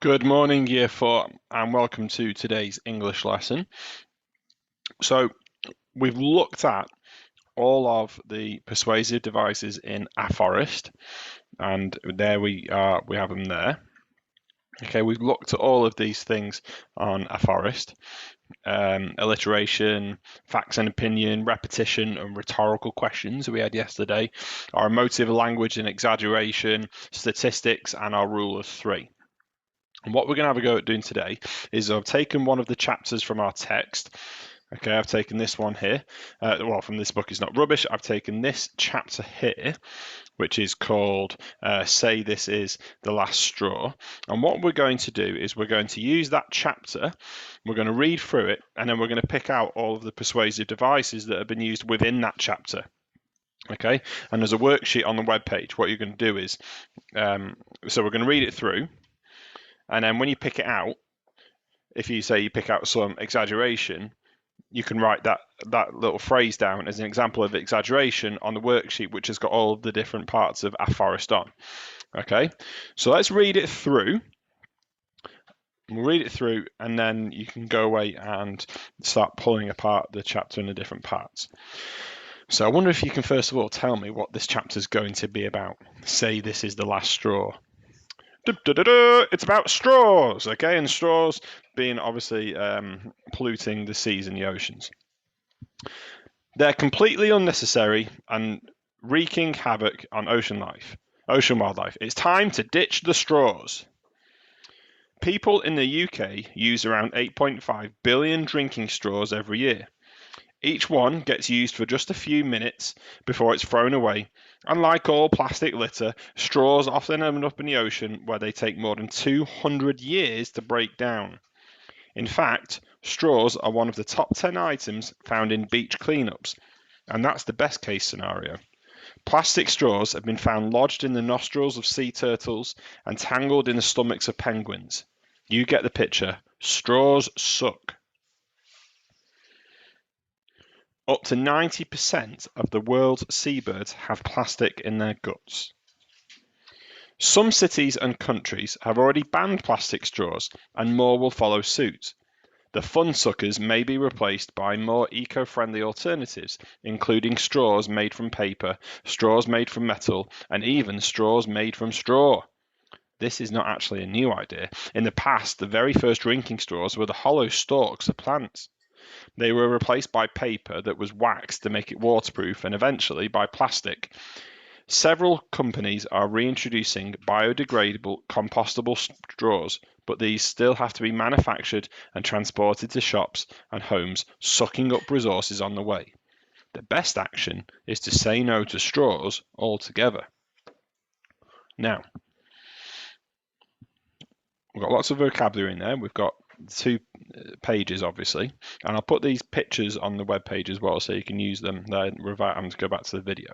Good morning, Year 4, and welcome to today's English lesson. So, we've looked at all of the persuasive devices in A Forest, and there we have them there. Okay, we've looked at all of these things on A Forest. Alliteration, facts and opinion, repetition, and rhetorical questions we had yesterday, our emotive language and exaggeration, statistics, and our rule of three. And what we're going to have a go at doing today is I've taken one of the chapters from our text. Okay, I've taken this one here. Well, from this book is not rubbish. I've taken this chapter here, which is called Say This Is the Last Straw. And what we're going to do is we're going to use that chapter, we're going to read through it, and then we're going to pick out all of the persuasive devices that have been used within that chapter. Okay, and there's a worksheet on the webpage. What you're going to do is, so we're going to read it through. And then when you pick it out, if you say you pick out some exaggeration, you can write that little phrase down as an example of exaggeration on the worksheet, which has got all of the different parts of A Forest on. Okay, so let's read it through. We'll read it through, and then you can go away and start pulling apart the chapter into different parts. So I wonder if you can first of all tell me what this chapter is going to be about. Say this is the last straw. It's about straws, okay, and straws being obviously polluting the seas and the oceans. They're completely unnecessary and wreaking havoc on ocean wildlife. It's time to ditch the straws. People in the UK use around 8.5 billion drinking straws every year. Each one gets used for just a few minutes before it's thrown away. And like all plastic litter, straws often end up in the ocean where they take more than 200 years to break down. In fact, straws are one of the top 10 items found in beach cleanups, and that's the best case scenario. Plastic straws have been found lodged in the nostrils of sea turtles and tangled in the stomachs of penguins. You get the picture. Straws suck. Up to 90% of the world's seabirds have plastic in their guts. Some cities and countries have already banned plastic straws, and more will follow suit. The fun suckers may be replaced by more eco-friendly alternatives, including straws made from paper, straws made from metal, and even straws made from straw. This is not actually a new idea. In the past, the very first drinking straws were the hollow stalks of plants. They were replaced by paper that was waxed to make it waterproof, and eventually by plastic. Several companies are reintroducing biodegradable, compostable straws, but these still have to be manufactured and transported to shops and homes, sucking up resources on the way. The best action is to say no to straws altogether. Now, we've got lots of vocabulary in there. We've got 2 pages, obviously, and I'll put these pictures on the web page as well so you can use them there without having to go back to the video.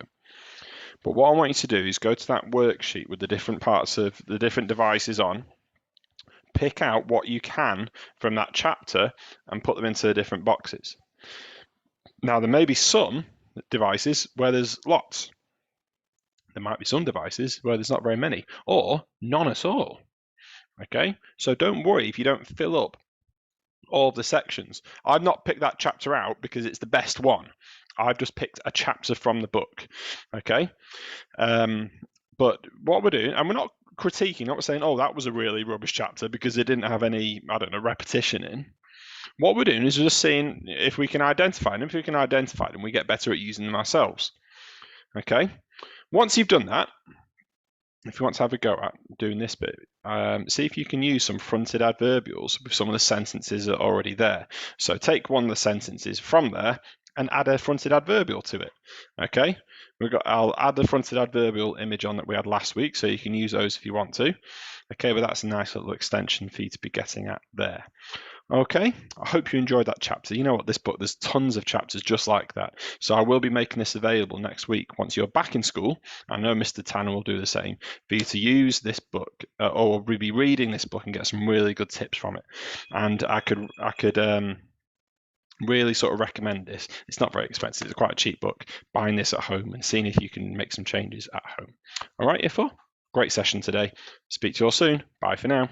But what I want you to do is go to that worksheet with the different parts of the different devices on, pick out what you can from that chapter and put them into the different boxes. Now, there may be some devices where there's lots. There might be some devices where there's not very many, or none at all. Okay, so don't worry if you don't fill up all of the sections. I've not picked that chapter out because it's the best one. I've just picked a chapter from the book. Okay, but what we're doing, and we're not critiquing, not saying, oh, that was a really rubbish chapter because it didn't have any, I don't know, repetition in. What we're doing is just seeing if we can identify them. If we can identify them, we get better at using them ourselves. Okay, once you've done that, if you want to have a go at doing this bit, see if you can use some fronted adverbials with some of the sentences that are already there. So take one of the sentences from there and add a fronted adverbial to it. Okay, I'll add the fronted adverbial image on that we had last week, so you can use those if you want to. Okay, but that's a nice little extension for you to be getting at there. Okay, I hope you enjoyed that chapter. You know what, this book, there's tons of chapters just like that. So I will be making this available next week once you're back in school. I know Mr. Tanner will do the same for you to use this book or be reading this book and get some really good tips from it. And I could really sort of recommend this. It's not very expensive. It's quite a cheap book. Buying this at home and seeing if you can make some changes at home. All right, Year 4, great session today. Speak to you all soon. Bye for now.